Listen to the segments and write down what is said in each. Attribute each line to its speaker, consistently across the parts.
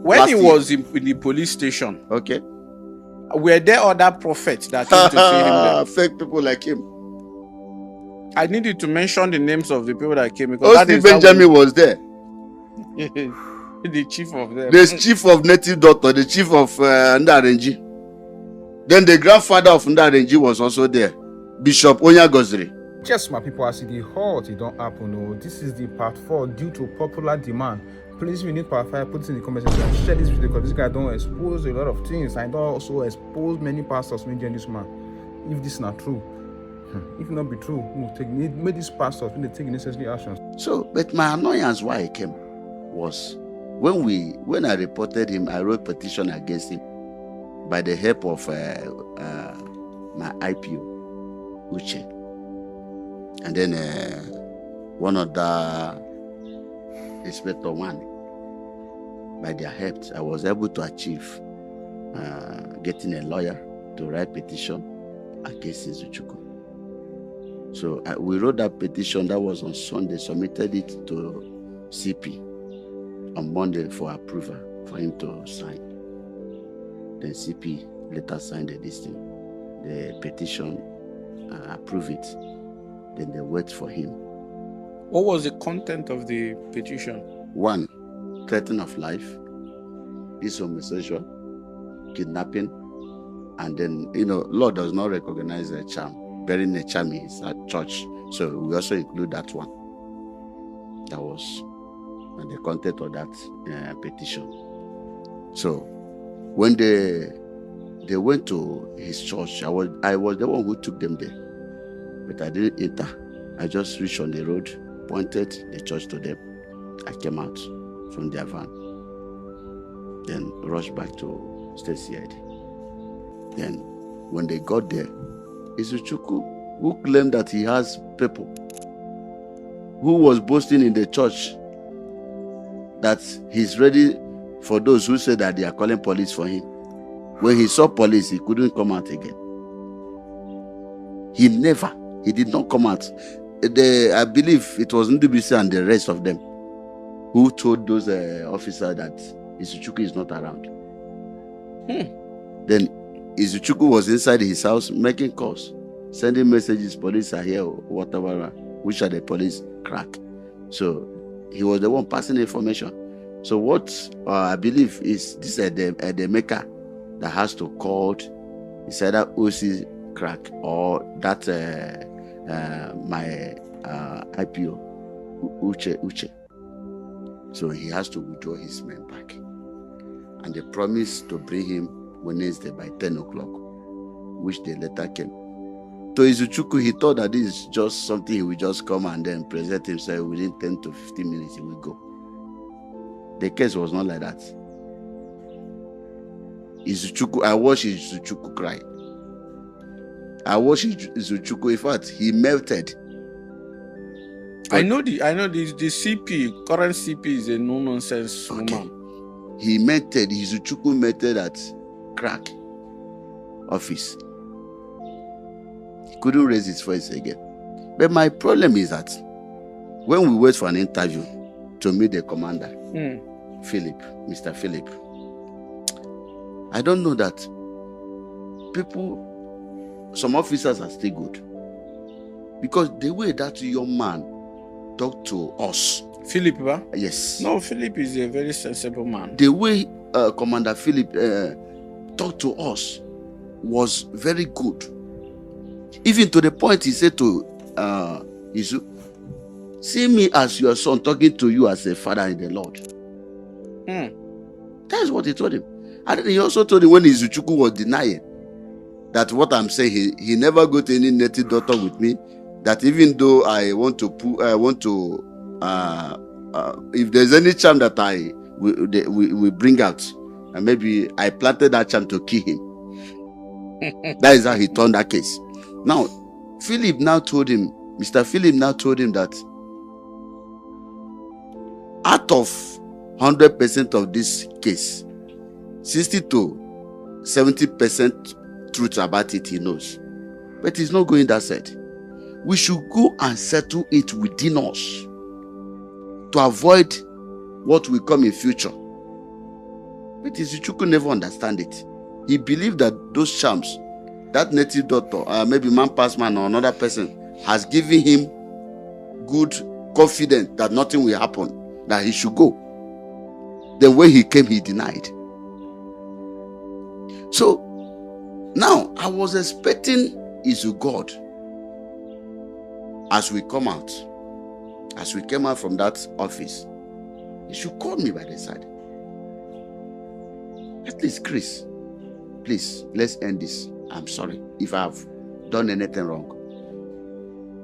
Speaker 1: When he was in the police station,
Speaker 2: Okay.
Speaker 1: were there other prophets that came to see him there?
Speaker 2: Fake people like him.
Speaker 1: I needed to mention the names of the people that came because
Speaker 2: Osi Benjamin was there.
Speaker 1: the chief of them.
Speaker 2: The chief of Native Doctor, the chief of Ndarenji. Then the grandfather of Ndarenji was also there, Bishop Onyagozri.
Speaker 3: Just my people, as the halt, it don't happen. No, this is the part 4 due to popular demand. Please, if you need part 5, put it in the comment section and share this video because this guy don't expose a lot of things. I don't also expose many pastors, many this man. If this is not true, if it not be true, make these pastors take necessary actions.
Speaker 2: So, but my annoyance why I came was when I reported him, I wrote petition against him by the help of my IPO, Uche, and then one of the Inspector 1. By their help, I was able to achieve getting a lawyer to write petition against Izuchukwu. So we wrote that petition. That was on Sunday, submitted it to CP on Monday for approval for him to sign. Then CP later signed the petition, approve it. Then they wait for him.
Speaker 1: What was the content of the petition?
Speaker 2: 1, threatening of life, is homosexual, kidnapping, and then law does not recognize a charm. Burying a charm is at church, so we also include that one. That was the content of that petition. So when they went to his church, I was the one who took them there, but I didn't enter. I just reached on the road, pointed the church to them. I came out from their van, then rushed back to State CID. Then when they got there, Izuchukwu, who claimed that he has people, who was boasting in the church that he's ready for those who say that they are calling police for him. When he saw police, he couldn't come out again. He did not come out. I believe it was Ndubisi and the rest of them who told those officers that Izuchukwu is not around. Then Izuchukwu was inside his house making calls, sending messages, police are here, whatever, which are the police crack. So he was the one passing information. So what I believe is this the maker that has to call, it's either OC crack or that my IPO, Uche. So he has to withdraw his men back. And they promised to bring him Wednesday by 10 o'clock, which they later came. To Izuchukwu, he thought that this is just something he will just come and then present himself within 10 to 15 minutes, he will go. The case was not like that. Izuchukwu, I watched Izuchukwu cry. I watched Izuchukwu, in fact, he melted.
Speaker 1: I know the CP, current CP is a no-nonsense woman.
Speaker 2: He melted, Izuchukwu melted at crack office. He couldn't raise his voice again. But my problem is that when we wait for an interview to meet the commander, Mr. Philip, I don't know that some officers are still good. Because the way that young man talked to us.
Speaker 1: Philip, right?
Speaker 2: Yes.
Speaker 1: No, Philip is a very sensible man.
Speaker 2: The way Commander Philip talked to us was very good. Even to the point he said to Izu, see me as your son talking to you as a father in the Lord. That's what he told him. And then he also told him when Izuchukwu was denying that what I'm saying, he never go to any native doctor with me. That even though I want to if there's any charm that we bring out, and maybe I planted that charm to kill him. That is how he turned that case. Now, Mr. Philip now told him that out of 100% of this case, 60 to 70% truth about it he knows. But he's not going that side. We should go and settle it within us to avoid what will come in future. But Izuchukwu never understand it. He believed that those charms, that native doctor, maybe man past man or another person, has given him good confidence that nothing will happen, that he should go. Then when he came, he denied. So now I was expecting Izu God, as we come out, as we came out from that office, he should call me by the side. At least, Chris, please, let's end this. I'm sorry if I've done anything wrong.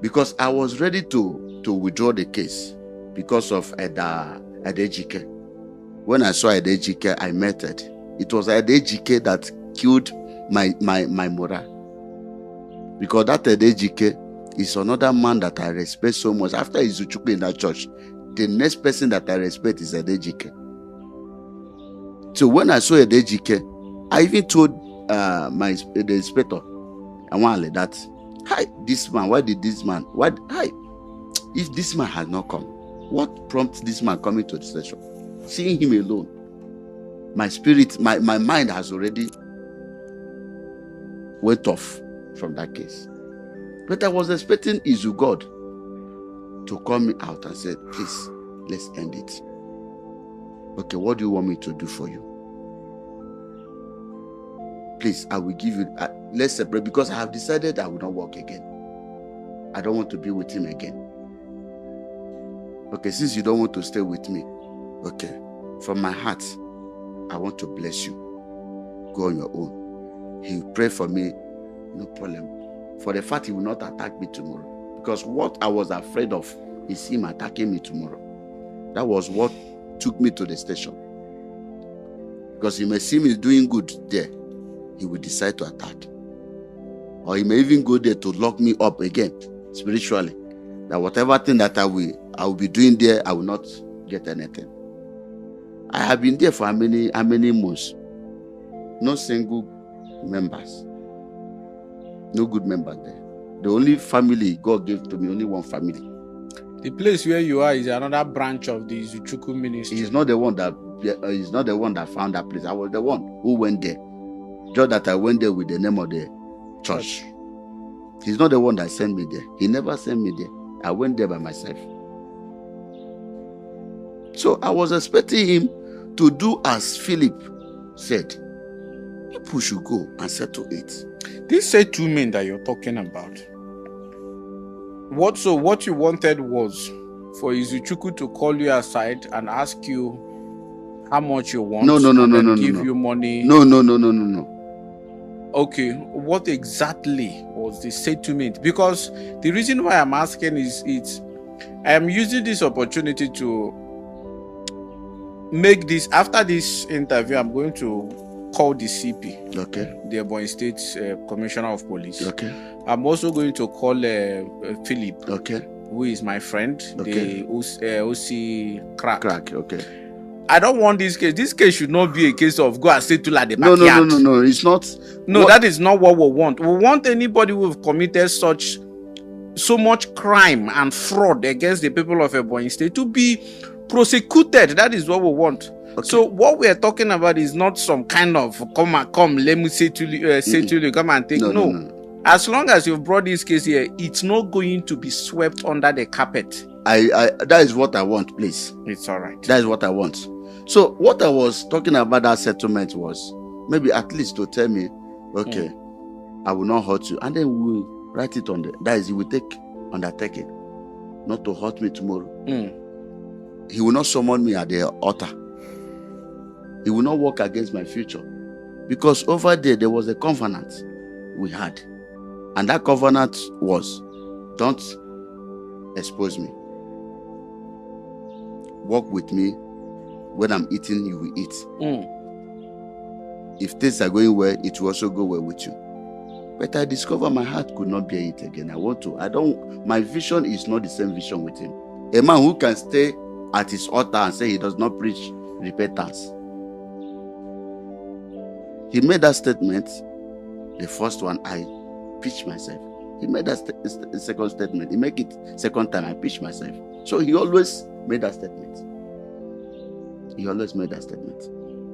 Speaker 2: Because I was ready to withdraw the case because of Adejike. When I saw Adejike, I met it. It was Adejike that killed my morale. Because that Adejike is another man that I respect so much. After Izuchukwu in that church, the next person that I respect is Adejike. So when I saw Adejike, I even told the inspector, Anwale, that, hi, this man, why did this man, if this man had not come, what prompts this man coming to the station? Seeing him alone, my spirit, my mind has already went off from that case. But I was expecting Izu God to call me out and say, please, let's end it. Okay, what do you want me to do for you? Please, I will give you, let's separate, because I have decided I will not work again. I don't want to be with him again. Okay, since you don't want to stay with me, okay, from my heart, I want to bless you. Go on your own. He will pray for me, no problem. For the fact he will not attack me tomorrow. Because what I was afraid of is him attacking me tomorrow. That was what took me to the station. Because he may see me doing good there. He will decide to attack. Or he may even go there to lock me up again, spiritually. That whatever thing that I will be doing there, I will not get anything. I have been there for how many months? No single members. No good members there. The only family God gave to me, only one family.
Speaker 1: The place where you are is another branch of the Izuchukwu ministry.
Speaker 2: He's not the one that found that place. I was the one who went there. Just that I went there with the name of the church. He's not the one that sent me there. He never sent me there. I went there by myself. So I was expecting him to do as Philip said. People should go and settle it.
Speaker 1: These settlement that you're talking about, what you wanted was for Izuchukwu to call you aside and ask you how much you want.
Speaker 2: No.
Speaker 1: Give you money.
Speaker 2: No.
Speaker 1: Okay, what exactly was the settlement? Because the reason why I'm asking is I am using this opportunity to make this, after this interview, I'm going to call the CP,
Speaker 2: okay,
Speaker 1: the Ebonyi State Commissioner of Police.
Speaker 2: Okay.
Speaker 1: I'm also going to call Philip,
Speaker 2: okay,
Speaker 1: who is my friend,
Speaker 2: okay,
Speaker 1: the OC Crack.
Speaker 2: Okay.
Speaker 1: I don't want this case. This case should not be a case of go and settle at the backyard.
Speaker 2: No. It's not.
Speaker 1: No, that is not what we want. We want anybody who have committed so much crime and fraud against the people of Ebonyi State to be prosecuted. That is what we want. Okay. So what we are talking about is not some kind of come, let me settle you, come and take. No. As long as you've brought this case here, it's not going to be swept under the carpet.
Speaker 2: That is what I want, please.
Speaker 1: It's all right.
Speaker 2: That is what I want. So what I was talking about that settlement was maybe at least to tell me, okay, I will not hurt you, and then we will write it on that is, he will take undertaking not to hurt me tomorrow. He will not summon me at the altar. He will not work against my future, because over there was a covenant we had, and that covenant was, don't expose me. Walk with me. When I'm eating, you will eat. If things are going well, it will also go well with you. But I discovered my heart could not bear it again. My vision is not the same vision with him. A man who can stay at his altar and say he does not preach repentance. He made that statement. The first one, I pitched myself. He made that second statement. He make it second time, I pitched myself. So he always made that statement.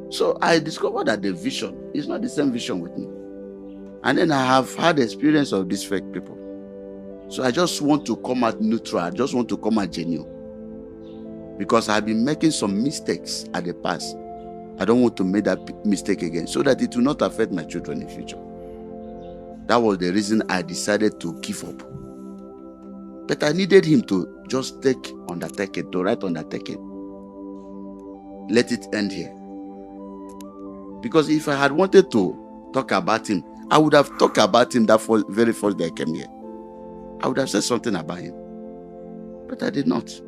Speaker 2: So I discovered that the vision is not the same vision with me. And then I have had experience of these fake people. So I just want to come out neutral. I just want to come out genuine. Because I've been making some mistakes at the past. I don't want to make that mistake again, so that it will not affect my children in the future. That was the reason I decided to give up. But I needed him to just take undertaking, to write undertaking. Let it end here. Because if I had wanted to talk about him, I would have talked about him that very first day I came here. I would have said something about him. But I did not.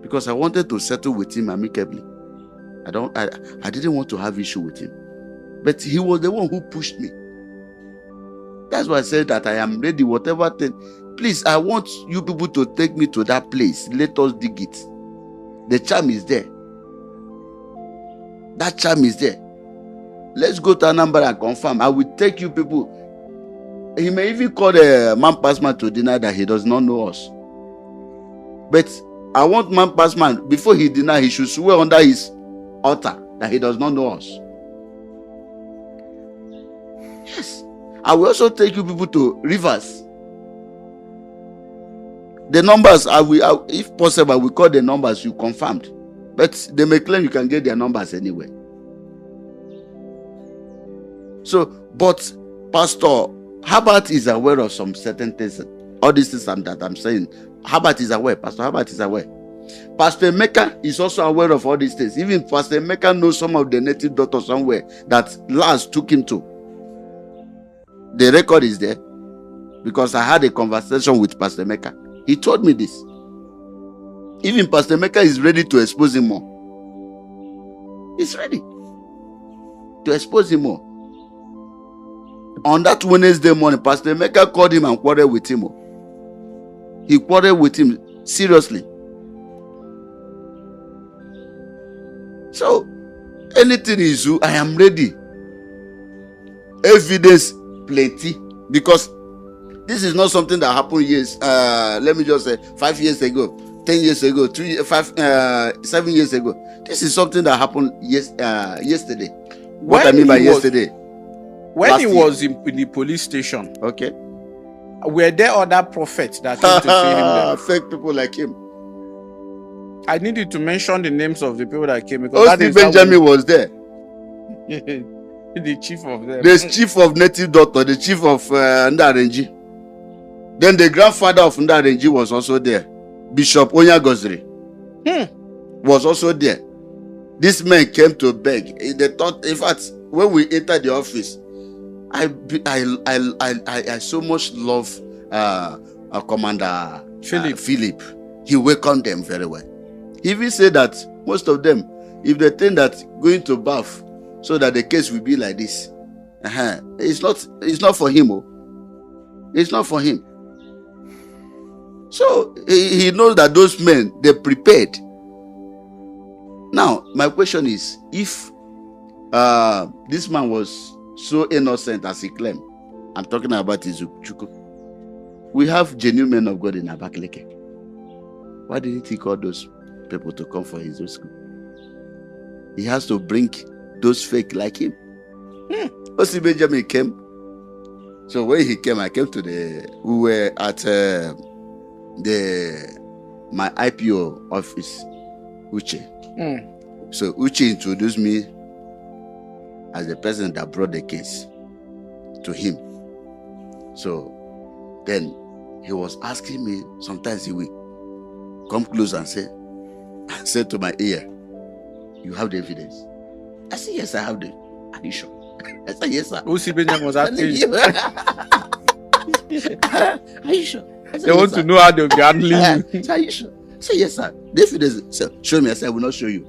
Speaker 2: Because I wanted to settle with him amicably. I didn't want to have issue with him. But he was the one who pushed me. That's why I said that I am ready, whatever thing. Please, I want you people to take me to that place. Let us dig it. The charm is there. That charm is there. Let's go to Anambra and confirm. I will take you people. He may even call the man past man to deny that he does not know us. But I want man past man, before he deny, he should swear under his altar that he does not know us. Yes. I will also take you people to rivers. The numbers, if possible, I will call the numbers you confirmed. But they may claim you can get their numbers anyway. So, but Pastor Herbert is aware of some certain things. All these things that I'm saying, Herbert is aware. Pastor Herbert is aware. Pastor Emeka is also aware of all these things. Even Pastor Emeka knows some of the native doctors somewhere that Lars took him to. The record is there because I had a conversation with Pastor Emeka. He told me this. Even Pastor Emeka is ready to expose him more. He's ready to expose him more. On that Wednesday morning, Pastor Emeka called him and quarreled with him. He quarreled with him seriously. So, anything is you, I am ready. Evidence plenty. Because this is not something that happened years, let me just say 5 years ago, 10 years ago, 7 years ago. This is something that happened yesterday. What I mean by yesterday.
Speaker 1: When he was in the police station,
Speaker 2: okay,
Speaker 1: were there other prophets that came to see him there?
Speaker 2: Fake people like him.
Speaker 1: I needed to mention the names of the people that came because
Speaker 2: Osti Benjamin was there.
Speaker 1: The chief of them.
Speaker 2: The chief of native doctor, the chief of Ndarenji. Then the grandfather of Ndarenji was also there. Bishop Onyagozri was also there. This man came to beg. They thought, in fact, when we entered the office, I so much love Commander Philip. He welcomed them very well. He even said that most of them, if they think that going to bath so that the case will be like this, it's not for him. It's not for him. So he knows that those men, they prepared. Now, my question is, if this man was so innocent as he claimed, I'm talking about Izuchukwu, we have genuine men of God in Abakaliki. Why didn't he call those people to come for his rescue? He has to bring those fake like him. Osi Benjamin came. So when he came, I came to we were at my IPO office, Uche. So Uche introduced me as the person that brought the case to him. So then he was asking me, sometimes he will come close and say to my ear, "You have the evidence?" I said, "Yes, I have the." "Are you sure?" I said, "Yes, sir."
Speaker 1: Osi Benjamin was asking you.
Speaker 2: "Are you sure?" I said,
Speaker 1: They want to know how they'll be handling you.
Speaker 2: "Are you sure?" I said, "Yes, sir." The evidence. So, "Show me." I said, "I will not show you."